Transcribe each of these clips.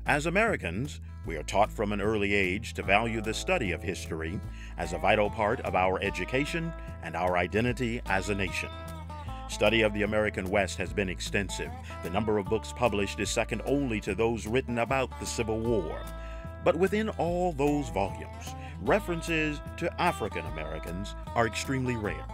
As Americans, we are taught from an early age to value the study of history as a vital part of our education and our identity as a nation. Study of the American West has been extensive. The number of books published is second only to those written about the Civil War. But within all those volumes, references to African Americans are extremely rare.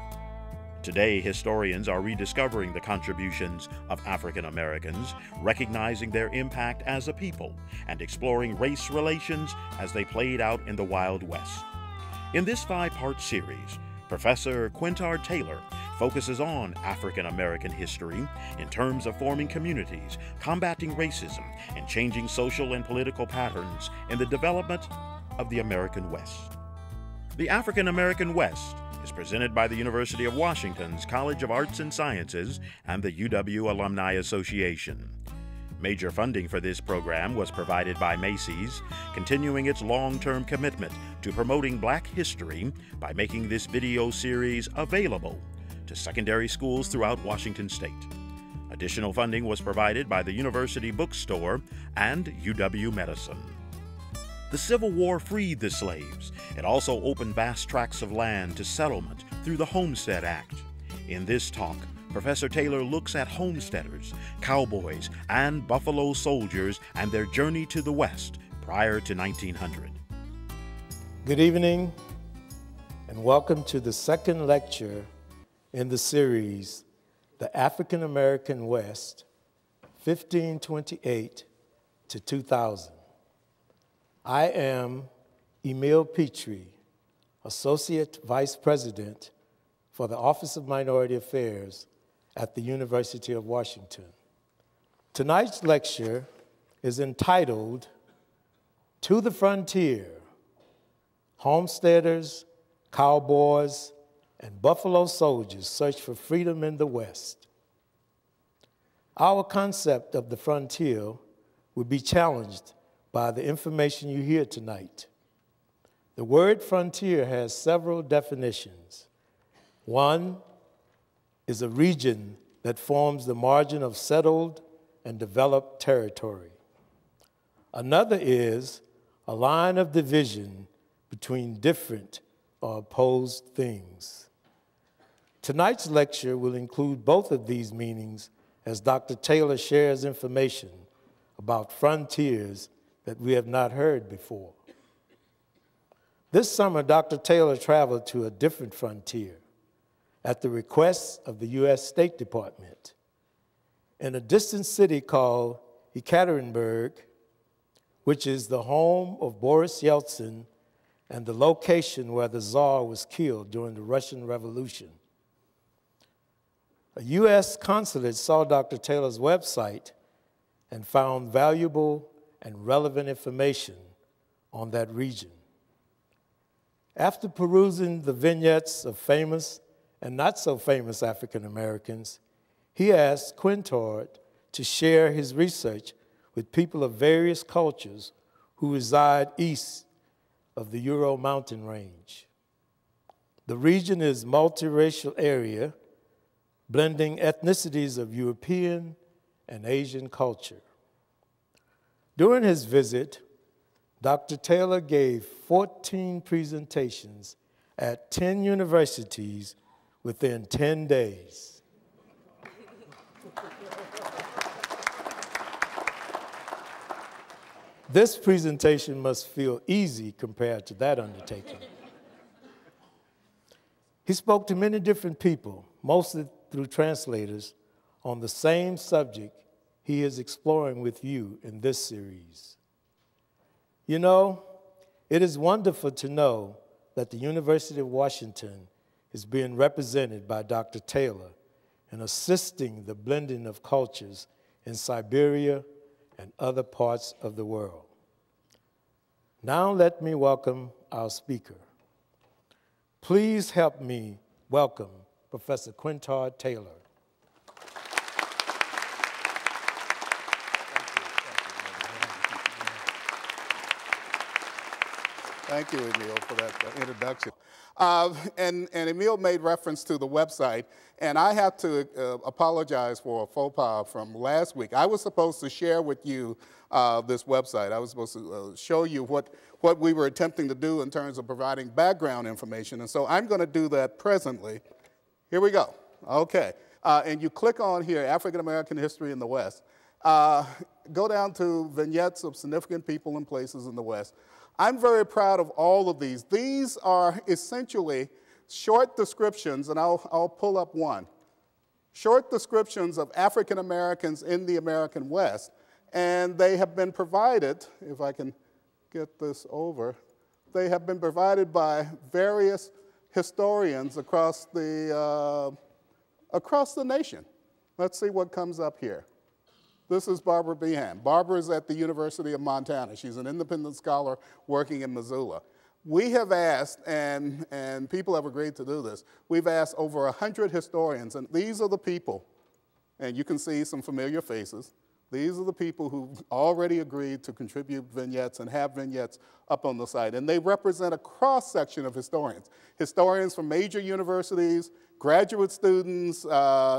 Today, historians are rediscovering the contributions of African Americans, recognizing their impact as a people, and exploring race relations as they played out in the Wild West. In this 5-part series, Professor Quintard Taylor focuses on African American history in terms of forming communities, combating racism, and changing social and political patterns in the development of the American West. The African American West is presented by the University of Washington's College of Arts and Sciences and the UW Alumni Association. Major funding for this program was provided by Macy's, continuing its long-term commitment to promoting Black history by making this video series available to secondary schools throughout Washington State. Additional funding was provided by the University Bookstore and UW-Medicine. The Civil War freed the slaves. It also opened vast tracts of land to settlement through the Homestead Act. In this talk, Professor Taylor looks at homesteaders, cowboys, and Buffalo soldiers and their journey to the West prior to 1900. Good evening, and welcome to the second lecture in the series, The African American West, 1528 to 2000. I am Emil Petrie, Associate Vice President for the Office of Minority Affairs at the University of Washington. Tonight's lecture is entitled, To the Frontier, Homesteaders, Cowboys, and Buffalo Soldiers Search for Freedom in the West. Our concept of the frontier will be challenged by the information you hear tonight. The word frontier has several definitions. One is a region that forms the margin of settled and developed territory. Another is a line of division between different or opposed things. Tonight's lecture will include both of these meanings as Dr. Taylor shares information about frontiers that we have not heard before. This summer, Dr. Taylor traveled to a different frontier at the request of the U.S. State Department. In a distant city called Ekaterinburg, which is the home of Boris Yeltsin and the location where the Tsar was killed during the Russian Revolution. A U.S. consulate saw Dr. Taylor's website and found valuable and relevant information on that region. After perusing the vignettes of famous and not so famous African Americans, he asked Quintard to share his research with people of various cultures who reside east of the Ural Mountain Range. The region is a multiracial area blending ethnicities of European and Asian culture. During his visit, Dr. Taylor gave 14 presentations at 10 universities within 10 days. This presentation must feel easy compared to that undertaking. He spoke to many different people, mostly through translators, on the same subject he is exploring with you in this series. You know, it is wonderful to know that the University of Washington is being represented by Dr. Taylor in assisting the blending of cultures in Siberia and other parts of the world. Now let me welcome our speaker. Please help me welcome Professor Quintard Taylor. Thank you, Emil, for that introduction. And Emil made reference to the website, and I have to apologize for a faux pas from last week. I was supposed to share with you this website. I was supposed to show you what we were attempting to do in terms of providing background information, and so I'm going to do that presently. Here we go. Okay. And you click on here, African American History in the West. Go down to vignettes of significant people and places in the West. I'm very proud of all of these. These are essentially short descriptions, and I'll pull up one. Short descriptions of African Americans in the American West, and they have been provided, if I can get this over, they have been provided by various historians across the nation. Let's see what comes up here. This is Barbara Behan. Barbara is at the University of Montana. She's an independent scholar working in Missoula. We have asked, and people have agreed to do this, we've asked over 100 historians, and these are the people, and you can see some familiar faces. These are the people who already agreed to contribute vignettes and have vignettes up on the site. And they represent a cross-section of historians. Historians from major universities, graduate students,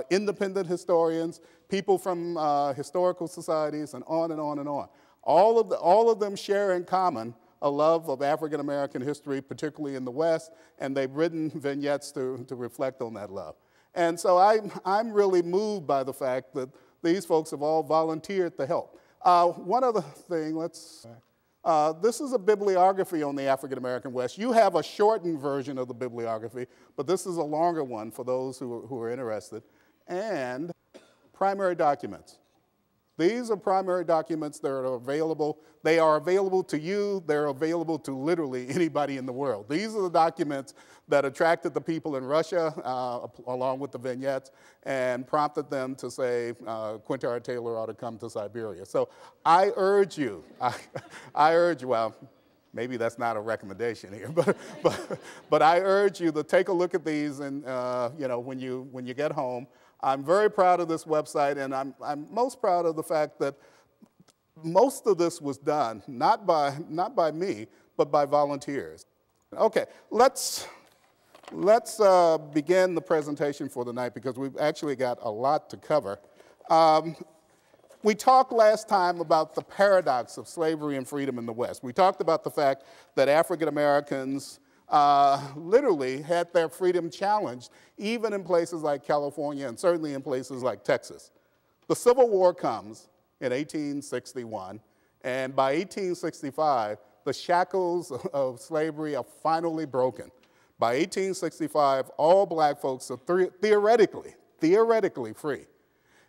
independent historians, people from historical societies, and on and on and on. All of them share in common a love of African American history, particularly in the West, and they've written vignettes to reflect on that love. And so I'm really moved by the fact that these folks have all volunteered to help. One other thing, this is a bibliography on the African American West. You have a shortened version of the bibliography, but this is a longer one for those who are interested. And primary documents. These are primary documents that are available. They are available to you. They're available to literally anybody in the world. These are the documents that attracted the people in Russia, along with the vignettes, and prompted them to say, Quintard Taylor ought to come to Siberia. So I urge you, I urge you, well, maybe that's not a recommendation here, but I urge you to take a look at these, and when you get home. I'm very proud of this website, and I'm most proud of the fact that most of this was done not by me, but by volunteers. Okay, let's begin the presentation for the night, because we've actually got a lot to cover. We talked last time about the paradox of slavery and freedom in the West. We talked about the fact that African Americans literally had their freedom challenged, even in places like California and certainly in places like Texas. The Civil War comes in 1861, and by 1865, the shackles of slavery are finally broken. By 1865, all black folks are theoretically free,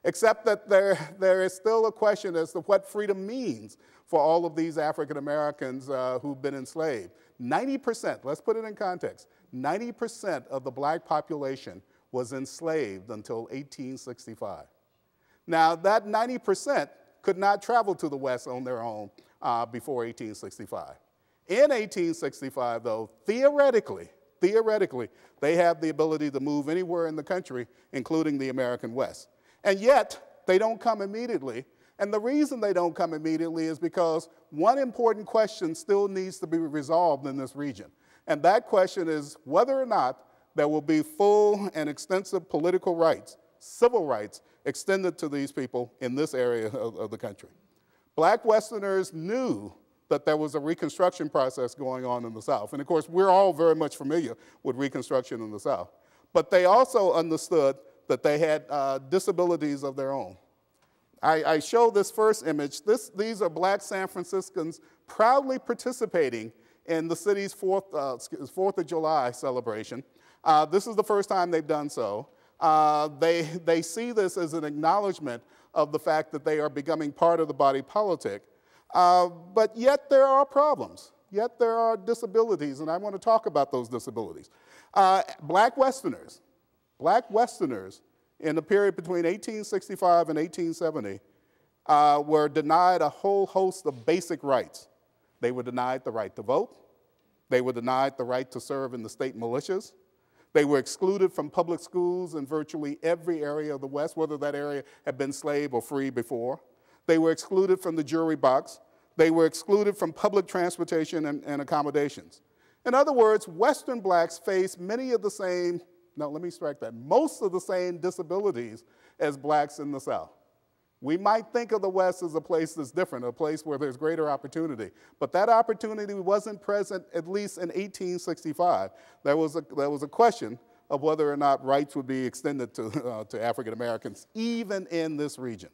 except that there is still a question as to what freedom means for all of these African Americans who've been enslaved. 90%, let's put it in context, 90% of the black population was enslaved until 1865. Now, that 90% could not travel to the West on their own before 1865. In 1865, though, theoretically, they have the ability to move anywhere in the country, including the American West. And yet, they don't come immediately. And the reason they don't come immediately is because one important question still needs to be resolved in this region. And that question is whether or not there will be full and extensive political rights, civil rights, extended to these people in this area of the country. Black Westerners knew that there was a Reconstruction process going on in the South. And of course, we're all very much familiar with Reconstruction in the South. But they also understood that they had disabilities of their own. I show this first image. These are black San Franciscans proudly participating in the city's 4th of July celebration. This is the first time they've done so. They see this as an acknowledgement of the fact that they are becoming part of the body politic. But yet there are problems. Yet there are disabilities, and I want to talk about those disabilities. Black Westerners in the period between 1865 and 1870 were denied a whole host of basic rights. They were denied the right to vote. They were denied the right to serve in the state militias. They were excluded from public schools in virtually every area of the West, whether that area had been slave or free before. They were excluded from the jury box. They were excluded from public transportation and accommodations. In other words, Western blacks face many of the same, no, let me strike that, most of the same disabilities as blacks in the South. We might think of the West as a place that's different, a place where there's greater opportunity. But that opportunity wasn't present, at least in 1865. There was a question of whether or not rights would be extended to African Americans, even in this region.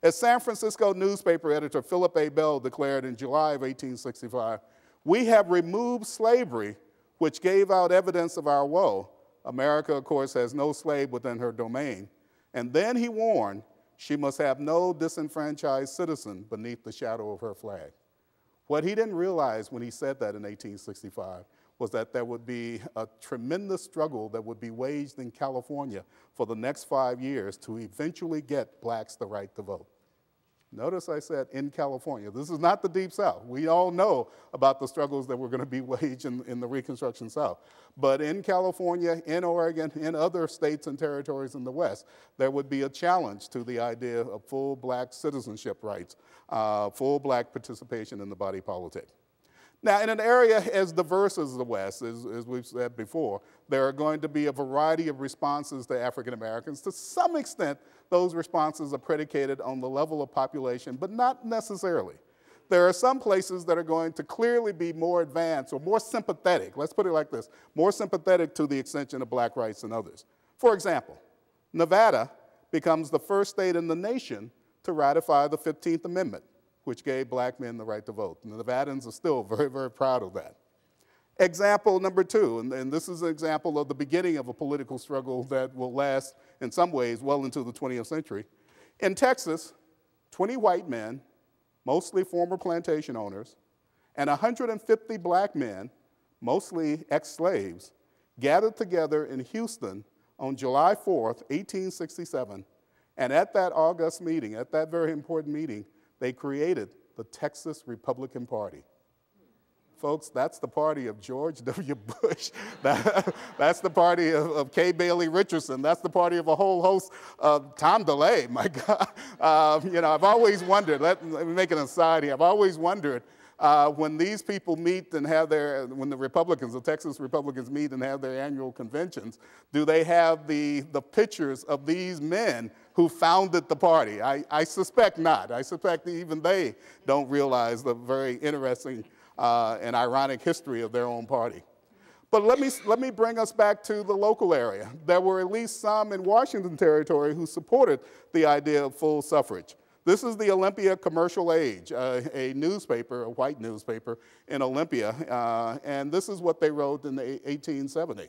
As San Francisco newspaper editor Philip A. Bell declared in July of 1865, "We have removed slavery, which gave out evidence of our woe. America, of course, has no slave within her domain." And then he warned, "She must have no disenfranchised citizen beneath the shadow of her flag." What he didn't realize when he said that in 1865 was that there would be a tremendous struggle that would be waged in California for the next 5 years to eventually get blacks the right to vote. Notice I said in California. This is not the Deep South. We all know about the struggles that were going to be waged in the Reconstruction South. But in California, in Oregon, in other states and territories in the West, there would be a challenge to the idea of full black citizenship rights, full black participation in the body politic. Now, in an area as diverse as the West, as we've said before, there are going to be a variety of responses to African Americans. To some extent, those responses are predicated on the level of population, but not necessarily. There are some places that are going to clearly be more advanced or more sympathetic, let's put it like this, more sympathetic to the extension of black rights than others. For example, Nevada becomes the first state in the nation to ratify the 15th Amendment, which gave black men the right to vote. And the Nevadans are still very, very proud of that. Example number two, and this is an example of the beginning of a political struggle that will last, in some ways, well into the 20th century. In Texas, 20 white men, mostly former plantation owners, and 150 black men, mostly ex-slaves, gathered together in Houston on July 4th, 1867, and at that august meeting, at that very important meeting, they created the Texas Republican Party. Folks, that's the party of George W. Bush. That's the party of Kay Bailey Richardson. That's the party of a whole host of Tom DeLay, my God. You know, I've always wondered, let me make an aside here, I've always wondered when these people meet and have when the Republicans, the Texas Republicans meet and have their annual conventions, do they have the pictures of these men who founded the party? I suspect not. I suspect even they don't realize the very interesting and ironic history of their own party. But let me bring us back to the local area. There were at least some in Washington Territory who supported the idea of full suffrage. This is the Olympia Commercial Age, a newspaper, a white newspaper in Olympia, and this is what they wrote in 1870.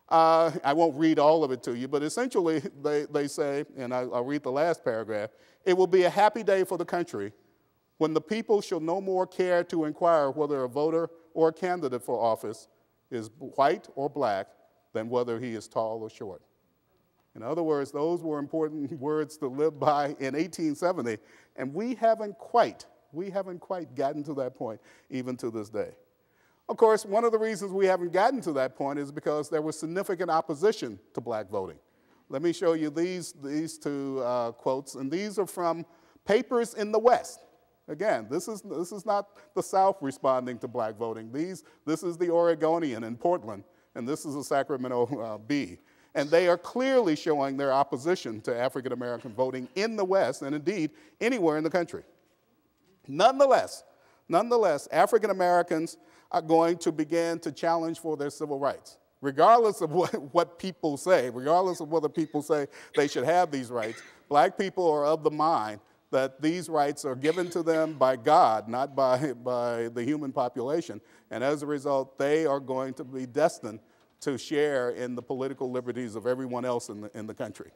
I won't read all of it to you, but essentially they say, and I'll read the last paragraph, "It will be a happy day for the country when the people shall no more care to inquire whether a voter or a candidate for office is white or black than whether he is tall or short." In other words, those were important words to live by in 1870, and we haven't quite gotten to that point even to this day. Of course, one of the reasons we haven't gotten to that point is because there was significant opposition to black voting. Let me show you these two quotes, and these are from papers in the West. Again, this is not the South responding to black voting. This is the Oregonian in Portland, and this is the Sacramento Bee. And they are clearly showing their opposition to African American voting in the West, and indeed anywhere in the country. Nonetheless, African Americans are going to begin to challenge for their civil rights. Regardless of what people say, regardless of whether people say they should have these rights, black people are of the mind that these rights are given to them by God, not by the human population. And as a result, they are going to be destined to share in the political liberties of everyone else in the country.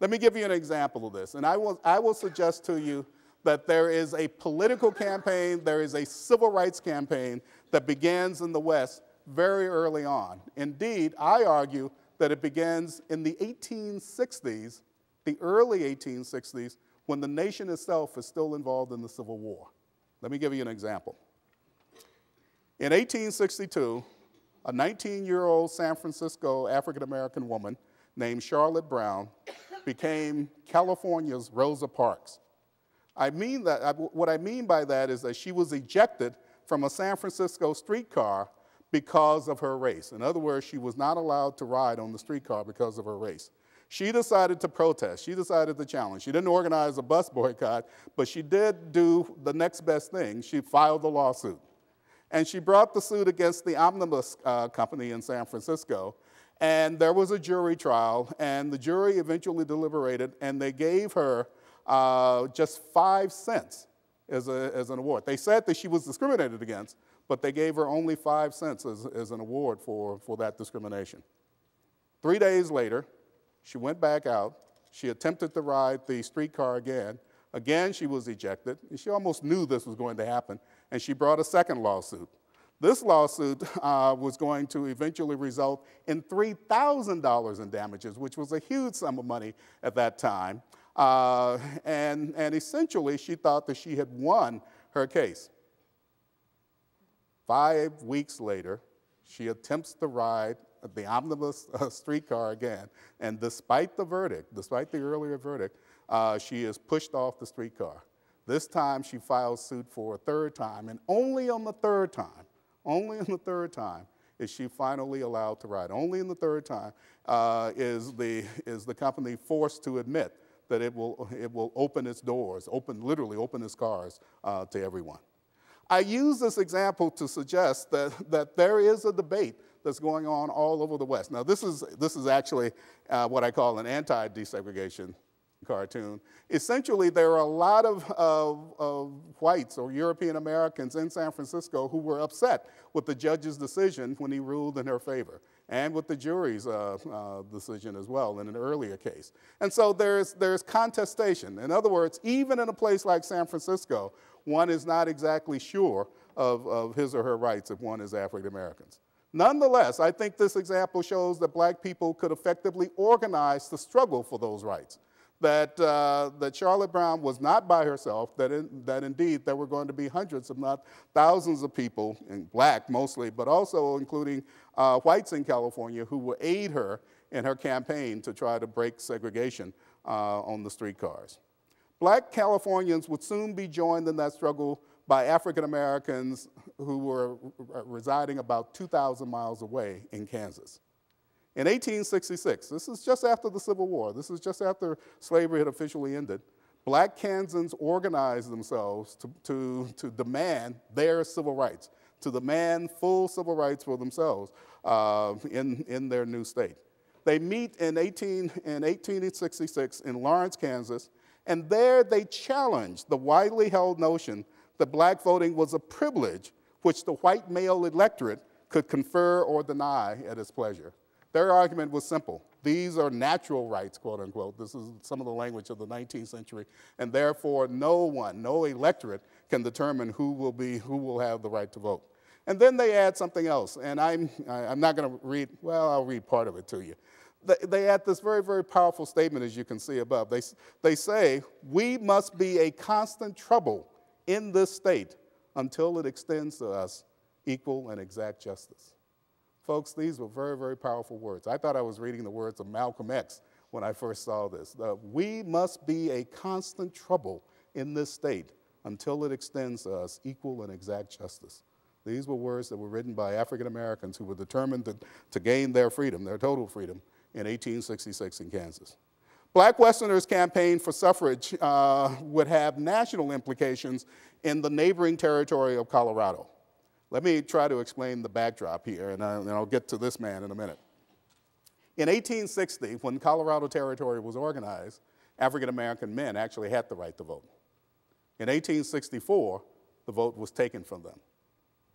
Let me give you an example of this. And I will suggest to you that there is a political campaign, there is a civil rights campaign that begins in the West very early on. Indeed, I argue that it begins in the 1860s, the early 1860s, when the nation itself is still involved in the Civil War. Let me give you an example. In 1862, a 19-year-old San Francisco African-American woman named Charlotte Brown became California's Rosa Parks. What I mean by that is that she was ejected from a San Francisco streetcar because of her race. In other words, she was not allowed to ride on the streetcar because of her race. She decided to protest. She decided to challenge. She didn't organize a bus boycott, but she did do the next best thing. She filed a lawsuit. And she brought the suit against the Omnibus Company in San Francisco. And there was a jury trial, and the jury eventually deliberated, and they gave her just 5 cents as an award. They said that she was discriminated against, but they gave her only 5 cents as an award for that discrimination. 3 days later, she went back out. She attempted to ride the streetcar again. Again, she was ejected. And she almost knew this was going to happen, and she brought a second lawsuit. This lawsuit was going to eventually result in $3,000 in damages, which was a huge sum of money at that time. And essentially, she thought that she had won her case. 5 weeks later, she attempts to ride the omnibus streetcar again, and despite the verdict, despite the earlier verdict, she is pushed off the streetcar. This time, she files suit for a third time, and only on the third time, is she finally allowed to ride. Only in the third time is the company forced to admit that it will open its doors, literally open its cars to everyone. I use this example to suggest that there is a debate that's going on all over the West. Now, this is actually what I call an anti-desegregation cartoon. Essentially, there are a lot of whites or European Americans in San Francisco who were upset with the judge's decision when he ruled in her favor, and with the jury's decision as well in an earlier case. And so there's contestation. In other words, even in a place like San Francisco, one is not exactly sure of his or her rights if one is African Americans. Nonetheless, I think this example shows that black people could effectively organize the struggle for those rights. That Charlotte Brown was not by herself, that indeed there were going to be hundreds, if not thousands of people, and black mostly, but also including whites in California who would aid her in her campaign to try to break segregation on the streetcars. Black Californians would soon be joined in that struggle by African Americans who were residing about 2,000 miles away in Kansas. In 1866, this is just after the Civil War, this is just after slavery had officially ended, black Kansans organized themselves to demand their civil rights, to demand full civil rights for themselves in their new state. They meet in 1866 in Lawrence, Kansas, and there they challenged the widely held notion that black voting was a privilege which the white male electorate could confer or deny at its pleasure. Their argument was simple. These are natural rights, quote unquote. This is some of the language of the 19th century, and therefore no electorate can determine who will have the right to vote. And then they add something else, and I'm not going to read, well, I'll read part of it to you. They add this very, very powerful statement, as you can see above. They say, we must be a constant trouble in this state until it extends to us equal and exact justice. Folks, these were very, very powerful words. I thought I was reading the words of Malcolm X when I first saw this. We must be a constant trouble in this state until it extends to us equal and exact justice. These were words that were written by African Americans who were determined to gain their freedom, their total freedom, in 1866 in Kansas. Black Westerners' campaign for suffrage would have national implications in the neighboring territory of Colorado. Let me try to explain the backdrop here, and I'll get to this man in a minute. In 1860, when Colorado Territory was organized, African American men actually had the right to vote. In 1864, the vote was taken from them,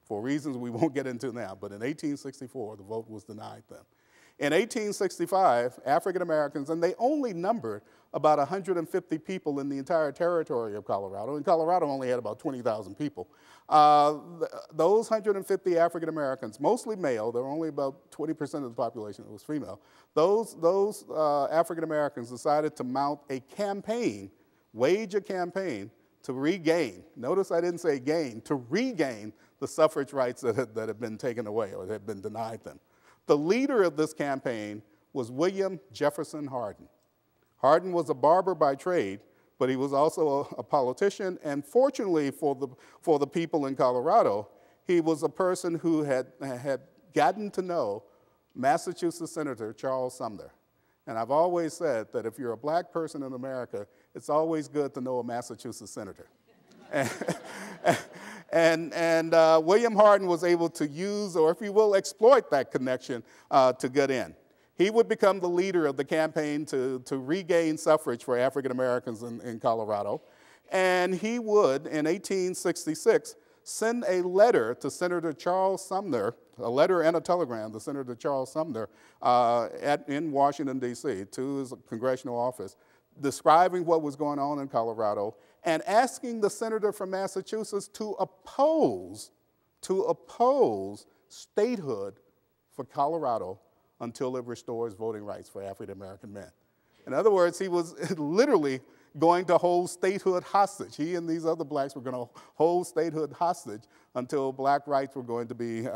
for reasons we won't get into now, but in 1864, the vote was denied them. In 1865, African Americans, and they only numbered about 150 people in the entire territory of Colorado, and Colorado only had about 20,000 people. Those 150 African Americans, mostly male, there were only about 20% of the population that was female, those African Americans decided to mount a campaign, wage a campaign to regain, notice I didn't say gain, to regain the suffrage rights that had been taken away or had been denied them. The leader of this campaign was William Jefferson Hardin. Hardin was a barber by trade, but he was also a politician, and fortunately for the people in Colorado, he was a person who had gotten to know Massachusetts Senator Charles Sumner. And I've always said that if you're a black person in America, it's always good to know a Massachusetts senator. And William Hardin was able to use, or if you will, exploit that connection to get in. He would become the leader of the campaign to regain suffrage for African Americans in Colorado. And he would, in 1866, send a letter to Senator Charles Sumner, a letter and a telegram to Senator Charles Sumner in Washington, D.C., to his congressional office, describing what was going on in Colorado and asking the senator from Massachusetts to oppose statehood for Colorado until it restores voting rights for African American men. In other words, he was literally going to hold statehood hostage. He and these other blacks were going to hold statehood hostage until black rights were going to be,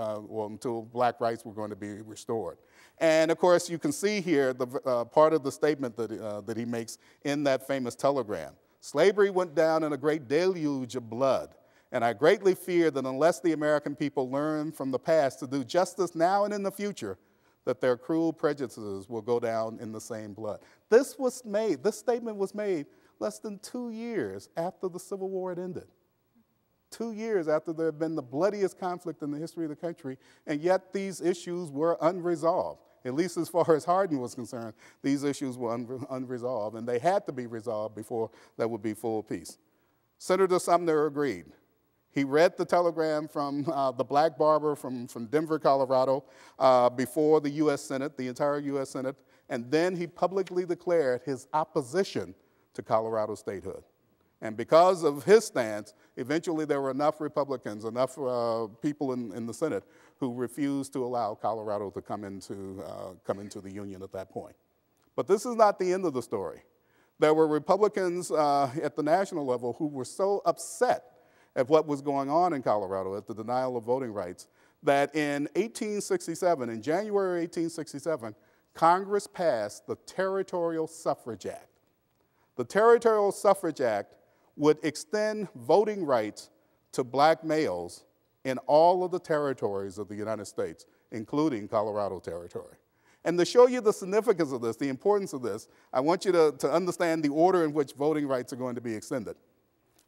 restored. And of course, you can see here the part of the statement that he makes in that famous telegram. Slavery went down in a great deluge of blood, and I greatly fear that unless the American people learn from the past to do justice now and in the future, that their cruel prejudices will go down in the same blood. This statement was made less than 2 years after the Civil War had ended. 2 years after there had been the bloodiest conflict in the history of the country, and yet these issues were unresolved. At least as far as Hardin was concerned, these issues were unresolved, and they had to be resolved before there would be full peace. Senator Sumner agreed. He read the telegram from the black barber from Denver, Colorado, before the U.S. Senate, the entire U.S. Senate, and then he publicly declared his opposition to Colorado statehood. And because of his stance, eventually there were enough Republicans, enough people in the Senate who refused to allow Colorado to come into the Union at that point. But this is not the end of the story. There were Republicans at the national level who were so upset at what was going on in Colorado, at the denial of voting rights, that in 1867, in January 1867, Congress passed the Territorial Suffrage Act. The Territorial Suffrage Act would extend voting rights to black males in all of the territories of the United States, including Colorado Territory. And to show you the significance of this, the importance of this, I want you to understand the order in which voting rights are going to be extended.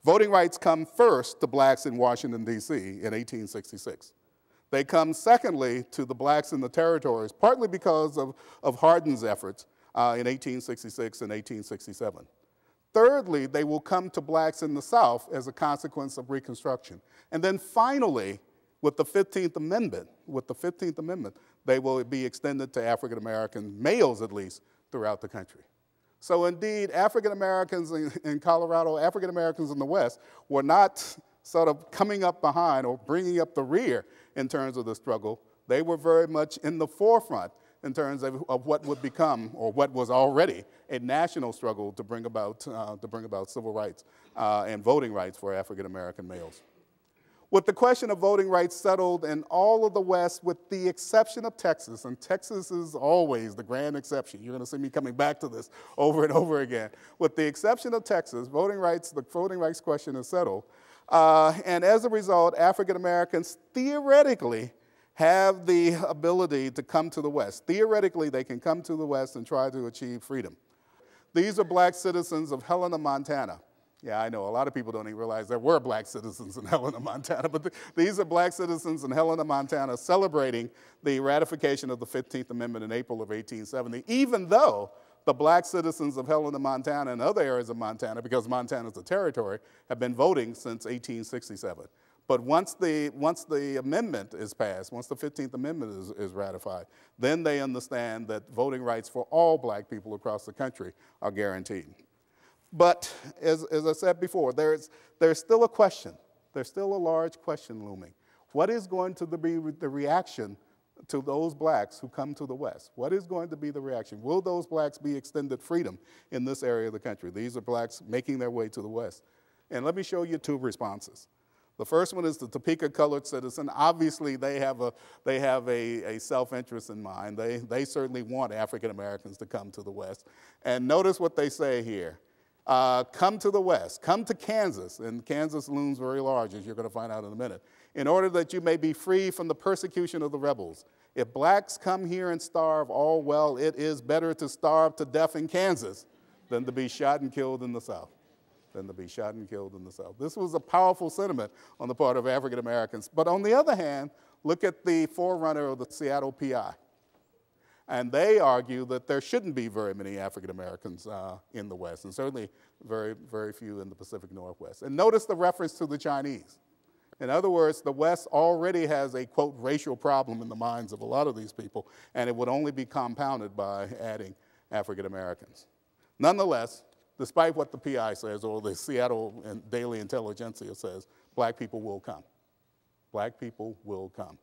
Voting rights come first to blacks in Washington, D.C. in 1866. They come secondly to the blacks in the territories, partly because of Hardin's efforts in 1866 and 1867. Thirdly, they will come to blacks in the South as a consequence of Reconstruction. And then finally, with the 15th Amendment, they will be extended to African American males, at least, throughout the country. So indeed, African Americans in Colorado, African Americans in the West, were not sort of coming up behind or bringing up the rear in terms of the struggle. They were very much in the forefront in terms of what would become, or what was already, a national struggle to bring about civil rights and voting rights for African American males. With the question of voting rights settled in all of the West, with the exception of Texas, and Texas is always the grand exception. You're going to see me coming back to this over and over again. With the exception of Texas, the voting rights question is settled. And as a result, African Americans theoretically have the ability to come to the West. Theoretically, they can come to the West and try to achieve freedom. These are black citizens of Helena, Montana. Yeah, I know, a lot of people don't even realize there were black citizens in Helena, Montana, but these are black citizens in Helena, Montana, celebrating the ratification of the 15th Amendment in April of 1870, even though the black citizens of Helena, Montana, and other areas of Montana, because Montana is a territory, have been voting since 1867. But once the amendment is passed, once the 15th Amendment is ratified, then they understand that voting rights for all black people across the country are guaranteed. But as I said before, there's still a question. There's still a large question looming. What is going to be the reaction to those blacks who come to the West? What is going to be the reaction? Will those blacks be extended freedom in this area of the country? These are blacks making their way to the West. And let me show you two responses. The first one is the Topeka colored citizen. Obviously, they have a self-interest in mind. They certainly want African Americans to come to the West. And notice what they say here. Come to the West, come to Kansas, and Kansas looms very large, as you're going to find out in a minute, in order that you may be free from the persecution of the rebels, if blacks come here and starve, all well, it is better to starve to death in Kansas than to be shot and killed in the South. This was a powerful sentiment on the part of African Americans. But on the other hand, look at the forerunner of the Seattle PI. And they argue that there shouldn't be very many African Americans in the West, and certainly very, very few in the Pacific Northwest. And notice the reference to the Chinese. In other words, the West already has a, quote, racial problem in the minds of a lot of these people, and it would only be compounded by adding African Americans. Nonetheless, despite what the PI says, or the Seattle Daily Intelligentsia says, black people will come. Black people will come.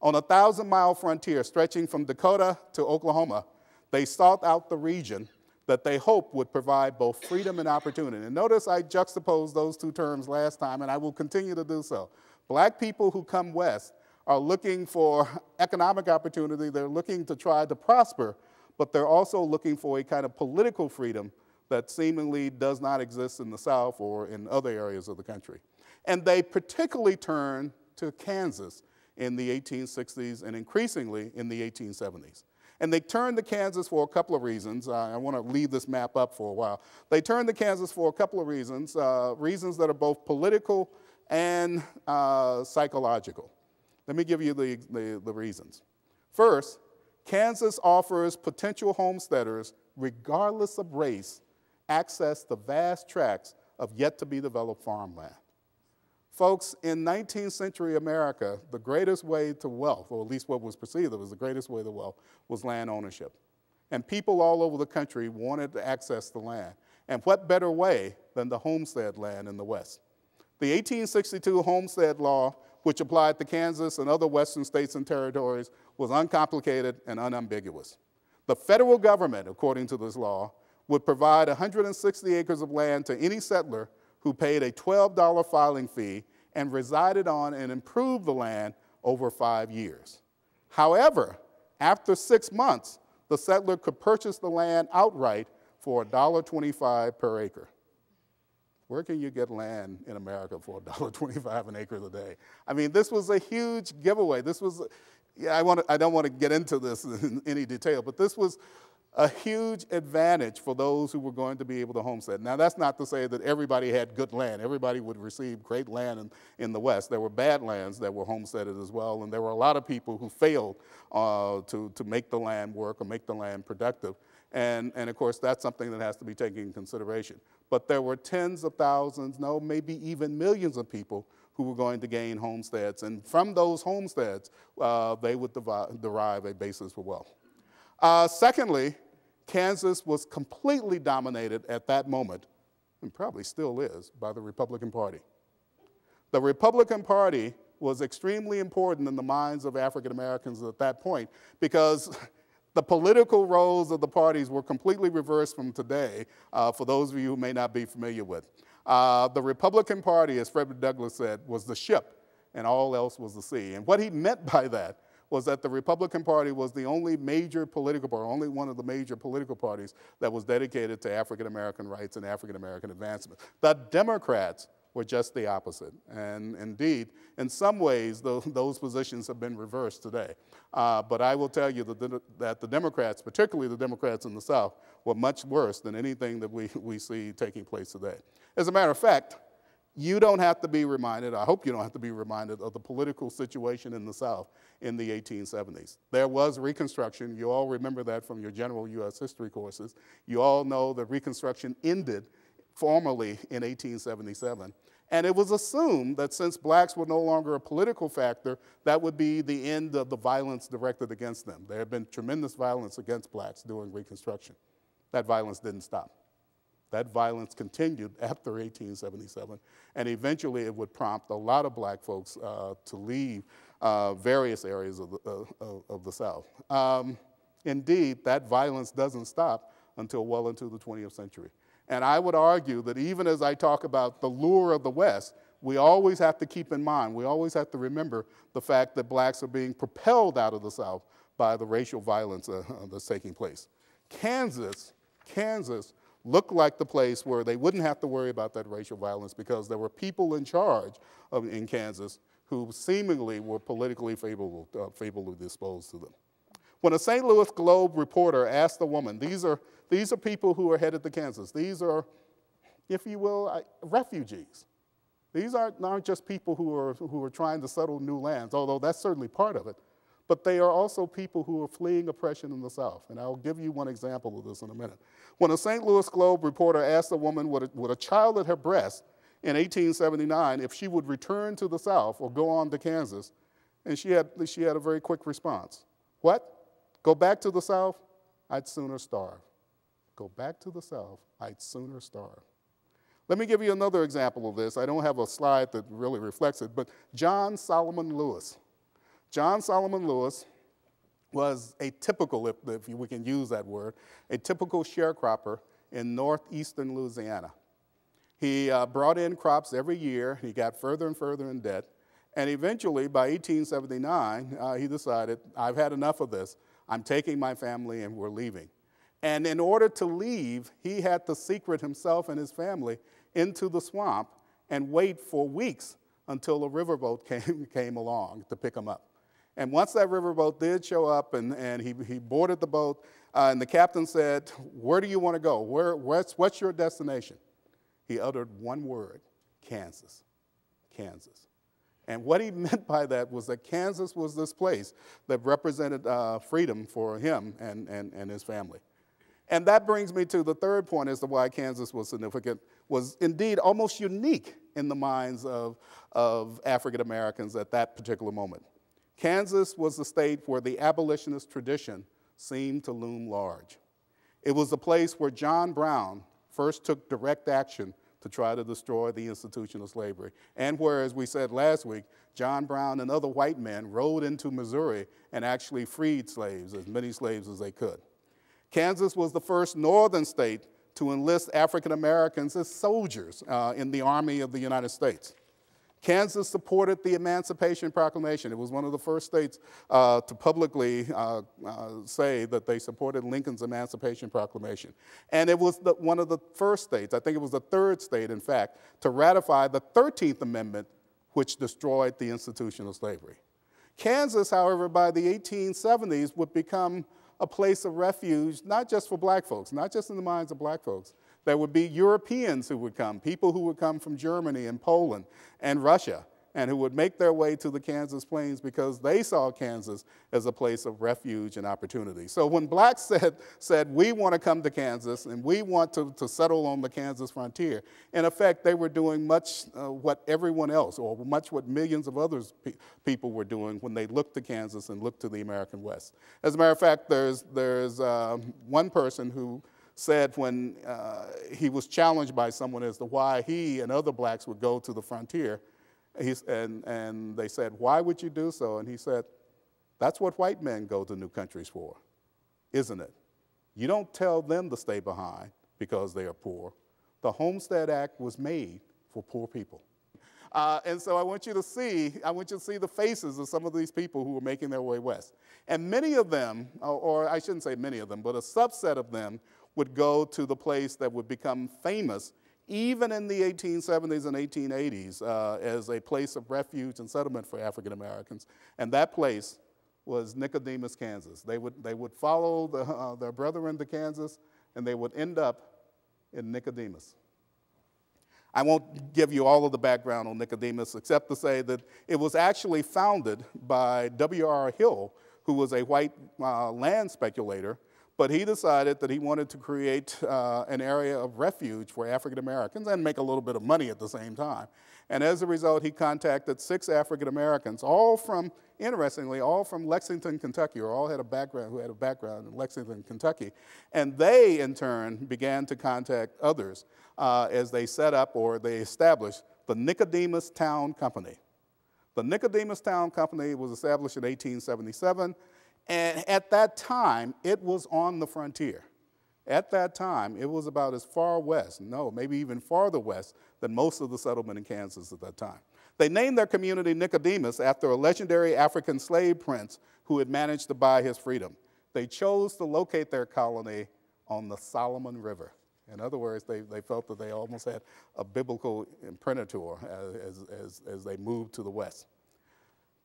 On a 1,000-mile frontier stretching from Dakota to Oklahoma, they sought out the region that they hoped would provide both freedom and opportunity. And notice I juxtaposed those two terms last time, and I will continue to do so. Black people who come west are looking for economic opportunity. They're looking to try to prosper, but they're also looking for a kind of political freedom that seemingly does not exist in the South or in other areas of the country. And they particularly turn to Kansas in the 1860s and increasingly in the 1870s. And they turned to Kansas for a couple of reasons. I want to leave this map up for a while. They turned to Kansas for a couple of reasons, reasons that are both political and psychological. Let me give you the reasons. First, Kansas offers potential homesteaders, regardless of race, access to vast tracts of yet-to-be-developed farmland. Folks, in 19th century America, the greatest way to wealth, or at least what was perceived as the greatest way to wealth, was land ownership. And people all over the country wanted to access the land. And what better way than the homestead land in the West? The 1862 Homestead Law, which applied to Kansas and other western states and territories, was uncomplicated and unambiguous. The federal government, according to this law, would provide 160 acres of land to any settler who paid a $12 filing fee and resided on and improved the land over 5 years. However, after 6 months, the settler could purchase the land outright for $1.25 per acre. Where can you get land in America for $1.25 an acre a day? I mean, this was a huge giveaway. This was, I don't want to get into this in any detail, but this was a huge advantage for those who were going to be able to homestead. Now, that's not to say that everybody had good land. Everybody would receive great land in the West. There were bad lands that were homesteaded as well, and there were a lot of people who failed to make the land work or make the land productive. And of course, that's something that has to be taken into consideration. But there were tens of thousands, no, maybe even millions of people who were going to gain homesteads. And from those homesteads, they would derive a basis for wealth. Secondly, Kansas was completely dominated at that moment, and probably still is, by the Republican Party. The Republican Party was extremely important in the minds of African Americans at that point because the political roles of the parties were completely reversed from today, for those of you who may not be familiar with. The Republican Party, as Frederick Douglass said, was the ship, and all else was the sea. And what he meant by that was that the Republican Party was the only major political party, only one of the major political parties that was dedicated to African American rights and African American advancement. The Democrats were just the opposite. And indeed, in some ways, those positions have been reversed today. But I will tell you that the Democrats, particularly the Democrats in the South, were much worse than anything that we see taking place today. As a matter of fact, you don't have to be reminded, I hope you don't have to be reminded of the political situation in the South in the 1870s. There was Reconstruction. You all remember that from your general U.S. history courses. You all know that Reconstruction ended formally in 1877. And it was assumed that since blacks were no longer a political factor, that would be the end of the violence directed against them. There had been tremendous violence against blacks during Reconstruction. That violence didn't stop. That violence continued after 1877, and eventually it would prompt a lot of black folks to leave various areas of the South. Indeed, that violence doesn't stop until well into the 20th century. And I would argue that even as I talk about the lure of the West, we always have to keep in mind, we always have to remember the fact that blacks are being propelled out of the South by the racial violence that's taking place. Kansas looked like the place where they wouldn't have to worry about that racial violence because there were people in charge in Kansas who seemingly were politically favorably disposed to them. When a St. Louis Globe reporter asked the woman, these are people who are headed to Kansas. These are, if you will, refugees. These aren't just people who are trying to settle new lands, although that's certainly part of it. But they are also people who are fleeing oppression in the South. And I'll give you one example of this in a minute. When a St. Louis Globe reporter asked a woman with a child at her breast in 1879 if she would return to the South or go on to Kansas, and she had a very quick response. What? Go back to the South? I'd sooner starve. Go back to the South? I'd sooner starve. Let me give you another example of this. I don't have a slide that really reflects it, but John Solomon Lewis. John Solomon Lewis was a typical, if we can use that word, a typical sharecropper in northeastern Louisiana. He brought in crops every year. He got further and further in debt. And eventually, by 1879, he decided, I've had enough of this. I'm taking my family and we're leaving. And in order to leave, he had to secret himself and his family into the swamp and wait for weeks until a riverboat came along to pick him up. And once that riverboat did show up and he boarded the boat, and the captain said, where do you want to go? What's your destination? He uttered one word, Kansas, Kansas. And what he meant by that was that Kansas was this place that represented freedom for him and his family. And that brings me to the third point as to why Kansas was significant, was indeed almost unique in the minds of African Americans at that particular moment. Kansas was the state where the abolitionist tradition seemed to loom large. It was the place where John Brown first took direct action to try to destroy the institution of slavery, and where, as we said last week, John Brown and other white men rode into Missouri and actually freed slaves, as many slaves as they could. Kansas was the first northern state to enlist African Americans as soldiers in the Army of the United States. Kansas supported the Emancipation Proclamation. It was one of the first states to publicly say that they supported Lincoln's Emancipation Proclamation. And it was one of the first states, I think it was the third state, in fact, to ratify the 13th Amendment, which destroyed the institution of slavery. Kansas, however, by the 1870s would become a place of refuge, not just for black folks, not just in the minds of black folks. There would be Europeans who would come, people who would come from Germany and Poland and Russia, and who would make their way to the Kansas Plains because they saw Kansas as a place of refuge and opportunity. So when blacks said we want to come to Kansas and we want to settle on the Kansas frontier, in effect, they were doing much what everyone else, or much what millions of other people were doing when they looked to Kansas and looked to the American West. As a matter of fact, there's one person who said when he was challenged by someone as to why he and other blacks would go to the frontier, and they said, why would you do so? And he said, that's what white men go to new countries for, isn't it? You don't tell them to stay behind because they are poor. The Homestead Act was made for poor people. And so I want you to see the faces of some of these people who were making their way west. And many of them, or I shouldn't say many of them, but a subset of them would go to the place that would become famous even in the 1870s and 1880s as a place of refuge and settlement for African Americans. And that place was Nicodemus, Kansas. They would follow their brethren to Kansas, and they would end up in Nicodemus. I won't give you all of the background on Nicodemus, except to say that it was actually founded by W.R. Hill, who was a white land speculator. But he decided that he wanted to create an area of refuge for African Americans and make a little bit of money at the same time. And as a result, he contacted 6 African Americans, interestingly, all from Lexington, Kentucky, or all had a background in Lexington, Kentucky. And they, in turn, began to contact others as they set up or they established the Nicodemus Town Company. The Nicodemus Town Company was established in 1877. And at that time, it was on the frontier. At that time, it was about as far west, maybe even farther west than most of the settlement in Kansas at that time. They named their community Nicodemus after a legendary African slave prince who had managed to buy his freedom. They chose to locate their colony on the Solomon River. In other words, they felt that they almost had a biblical imprimatur as they moved to the west.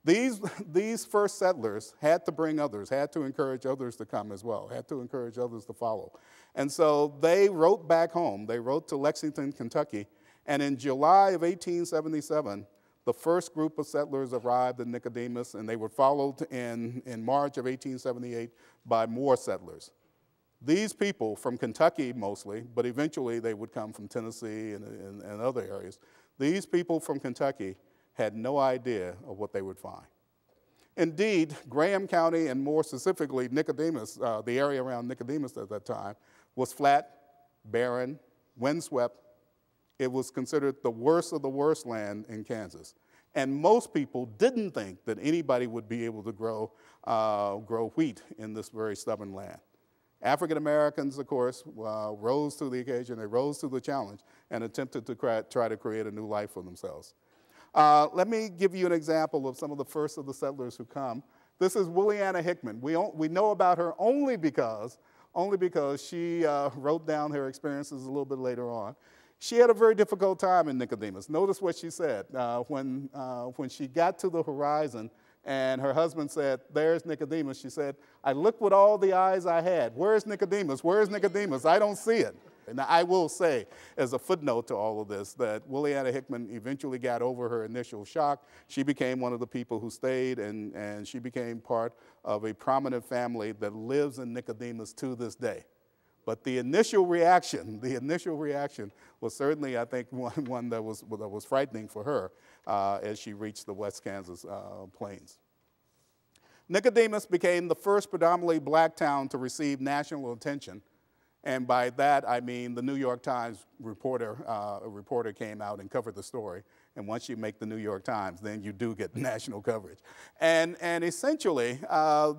These first settlers had to bring others, had to encourage others to come as well, had to encourage others to follow. And so they wrote back home. They wrote to Lexington, Kentucky, and in July of 1877, the first group of settlers arrived in Nicodemus, and they were followed in March of 1878 by more settlers. These people from Kentucky mostly, but eventually they would come from Tennessee and other areas. These people from Kentucky had no idea of what they would find. Indeed, Graham County, and more specifically Nicodemus, the area around Nicodemus at that time, was flat, barren, windswept. It was considered the worst of the worst land in Kansas. And most people didn't think that anybody would be able to grow wheat in this very stubborn land. African Americans, of course, rose to the occasion, they rose to the challenge and attempted to try to create a new life for themselves. Let me give you an example of some of the first of the settlers who come. This is Williana Hickman. We know about her only because she wrote down her experiences a little bit later on. She had a very difficult time in Nicodemus. Notice what she said. When she got to the horizon and her husband said, "There's Nicodemus," she said, "I looked with all the eyes I had. Where's Nicodemus? Where's Nicodemus? I don't see it." And I will say, as a footnote to all of this, that Williana Hickman eventually got over her initial shock. She became one of the people who stayed, and she became part of a prominent family that lives in Nicodemus to this day. But the initial reaction was certainly, I think, one that was frightening for her as she reached the West Kansas plains. Nicodemus became the first predominantly black town to receive national attention. And by that, I mean the New York Times a reporter came out and covered the story. And once you make the New York Times, then you do get national coverage. And essentially,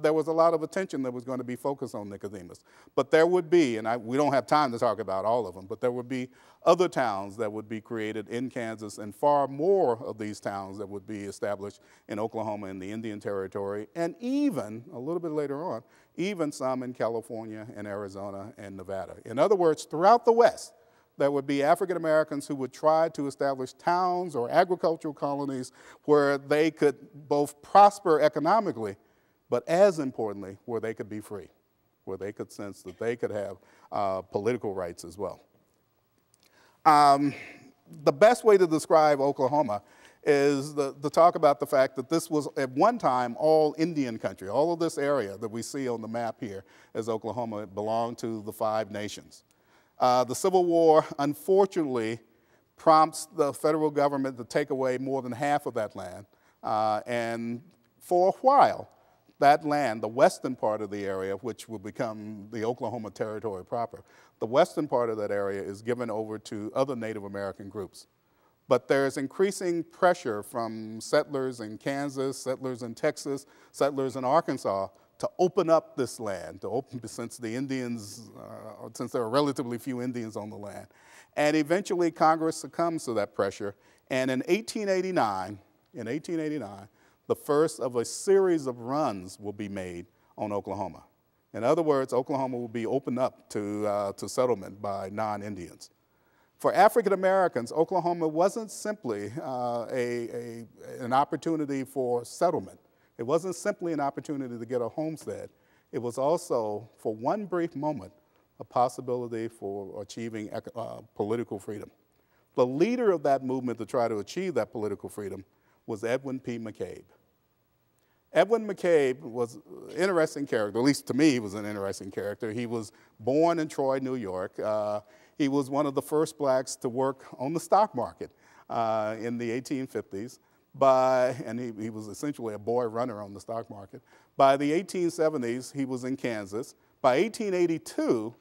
there was a lot of attention that was going to be focused on Nicodemus. But there would be, and we don't have time to talk about all of them, but there would be other towns that would be created in Kansas, and far more of these towns that would be established in Oklahoma and the Indian Territory, and even, a little bit later on, even some in California and Arizona and Nevada. In other words, throughout the West, there would be African Americans who would try to establish towns or agricultural colonies where they could both prosper economically, but as importantly, where they could be free, where they could sense that they could have political rights as well. The best way to describe Oklahoma is to talk about the fact that this was at one time all Indian country. All of this area that we see on the map here as Oklahoma belonged to the 5 nations. The Civil War, unfortunately, prompts the federal government to take away more than half of that land. And for a while, that land, the western part of the area, which will become the Oklahoma Territory proper, the western part of that area is given over to other Native American groups. But there's increasing pressure from settlers in Kansas, settlers in Texas, settlers in Arkansas to open up this land, since the Indians, since there are relatively few Indians on the land. And eventually Congress succumbs to that pressure. And in 1889, the first of a series of runs will be made on Oklahoma. In other words, Oklahoma will be opened up to settlement by non-Indians. For African Americans, Oklahoma wasn't simply an opportunity for settlement. It wasn't simply an opportunity to get a homestead. It was also, for one brief moment, a possibility for achieving political freedom. The leader of that movement to try to achieve that political freedom was Edwin P. McCabe. Edwin McCabe was an interesting character, at least to me he was an interesting character. He was born in Troy, New York. He was one of the first blacks to work on the stock market in the 1850s. And he was essentially a boy runner on the stock market. By the 1870s, he was in Kansas. By 1882,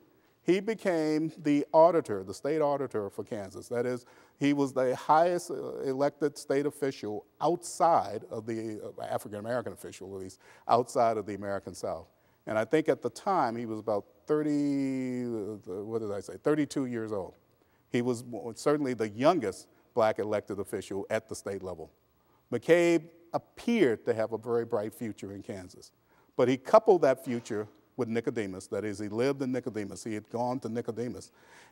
he became the auditor, the state auditor for Kansas. That is, he was the highest elected state official outside of the African-American official, at least, outside of the American South. And I think at the time, he was about 32 years old. He was certainly the youngest black elected official at the state level. McCabe appeared to have a very bright future in Kansas, but he coupled that future with Nicodemus. That is, he lived in Nicodemus. He had gone to Nicodemus.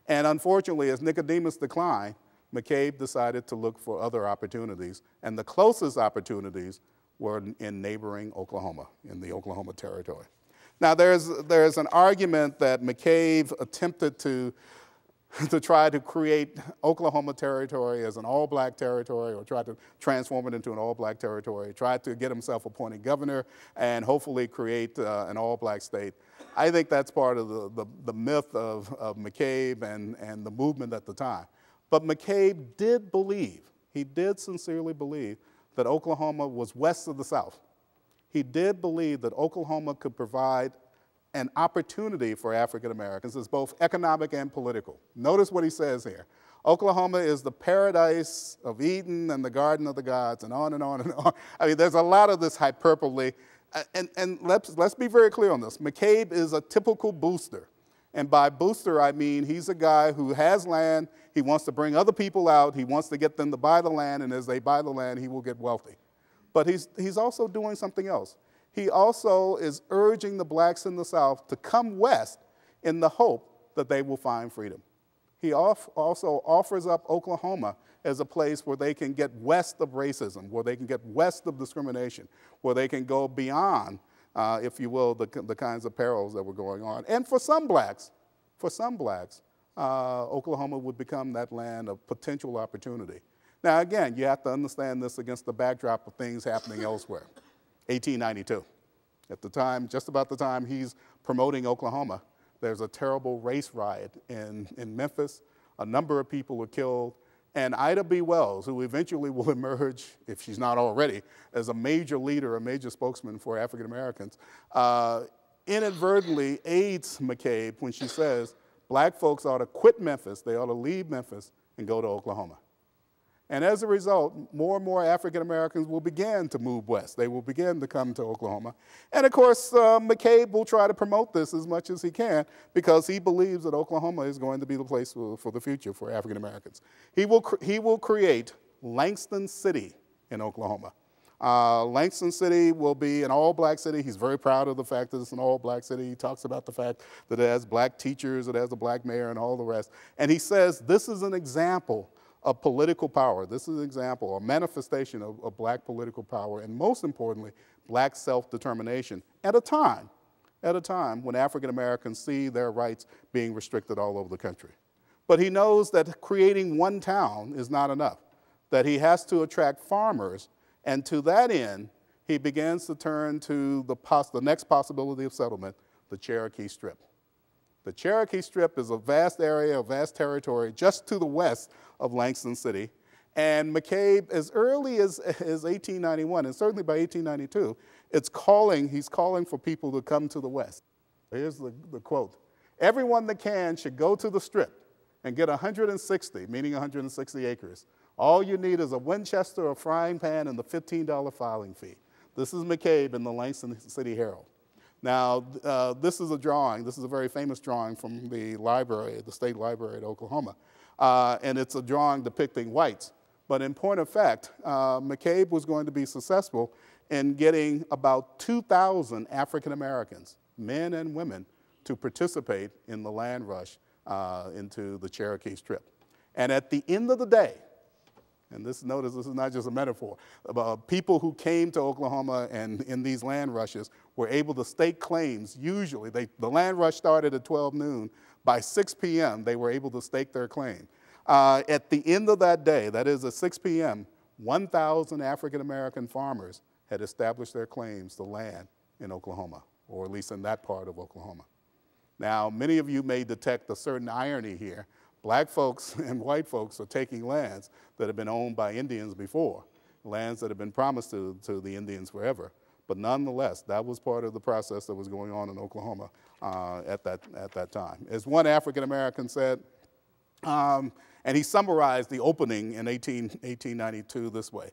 And unfortunately, as Nicodemus declined, McCabe decided to look for other opportunities, and the closest opportunities were in neighboring Oklahoma, in the Oklahoma Territory. Now, there's an argument that McCabe attempted to try to create Oklahoma Territory as an all-black territory, or try to transform it into an all-black territory, tried to get himself appointed governor and hopefully create an all-black state. I think that's part of the myth of McCabe and the movement at the time. But McCabe did believe, he did sincerely believe, that Oklahoma was west of the South. He did believe that Oklahoma could provide an opportunity for African Americans. It's both economic and political. Notice what he says here. Oklahoma is the paradise of Eden and the garden of the gods, and on and on and on. I mean, there's a lot of this hyperbole. And let's be very clear on this. McCabe is a typical booster. And by booster, I mean he's a guy who has land, he wants to bring other people out, he wants to get them to buy the land, and as they buy the land, he will get wealthy. But he's also doing something else. He also is urging the blacks in the South to come west in the hope that they will find freedom. He also offers up Oklahoma as a place where they can get west of racism, where they can get west of discrimination, where they can go beyond, if you will, the kinds of perils that were going on. And for some blacks, Oklahoma would become that land of potential opportunity. Now, again, you have to understand this against the backdrop of things happening elsewhere. 1892. At the time, just about the time he's promoting Oklahoma, there's a terrible race riot in Memphis. A number of people were killed. And Ida B. Wells, who eventually will emerge, if she's not already, as a major leader, a major spokesman for African Americans, inadvertently aids McCabe when she says black folks ought to quit Memphis, they ought to leave Memphis and go to Oklahoma. And as a result, more and more African Americans will begin to move west. They will begin to come to Oklahoma. And of course, McCabe will try to promote this as much as he can because he believes that Oklahoma is going to be the place for the future for African Americans. He will create Langston City in Oklahoma. Langston City will be an all-black city. He's very proud of the fact that it's an all-black city. He talks about the fact that it has black teachers, it has a black mayor, and all the rest. And he says this is an example of political power. This is an example, a manifestation of black political power, and most importantly, black self-determination at a time when African Americans see their rights being restricted all over the country. But he knows that creating one town is not enough, that he has to attract farmers, and to that end, he begins to turn to the next possibility of settlement, the Cherokee Strip. The Cherokee Strip is a vast area, a vast territory just to the west of Langston City. And McCabe, as early as 1891, and certainly by 1892, he's calling for people to come to the west. Here's the quote. Everyone that can should go to the Strip and get 160, meaning 160 acres. All you need is a Winchester, a frying pan, and the $15 filing fee. This is McCabe in the Langston City Herald. Now, this is a drawing. This is a very famous drawing from the library, the State Library at Oklahoma. And it's a drawing depicting whites. But in point of fact, McCabe was going to be successful in getting about 2,000 African Americans, men and women, to participate in the land rush into the Cherokee Strip. And at the end of the day, and notice this is not just a metaphor, people who came to Oklahoma and in these land rushes were able to stake claims. Usually, the land rush started at 12 noon. By 6 p.m., they were able to stake their claim. At the end of that day, that is at 6 p.m., 1,000 African-American farmers had established their claims to land in Oklahoma, or at least in that part of Oklahoma. Now, many of you may detect a certain irony here. Black folks and white folks are taking lands that have been owned by Indians before, lands that have been promised to the Indians forever. But nonetheless, that was part of the process that was going on in Oklahoma at that time. As one African American said, and he summarized the opening in 1892 this way.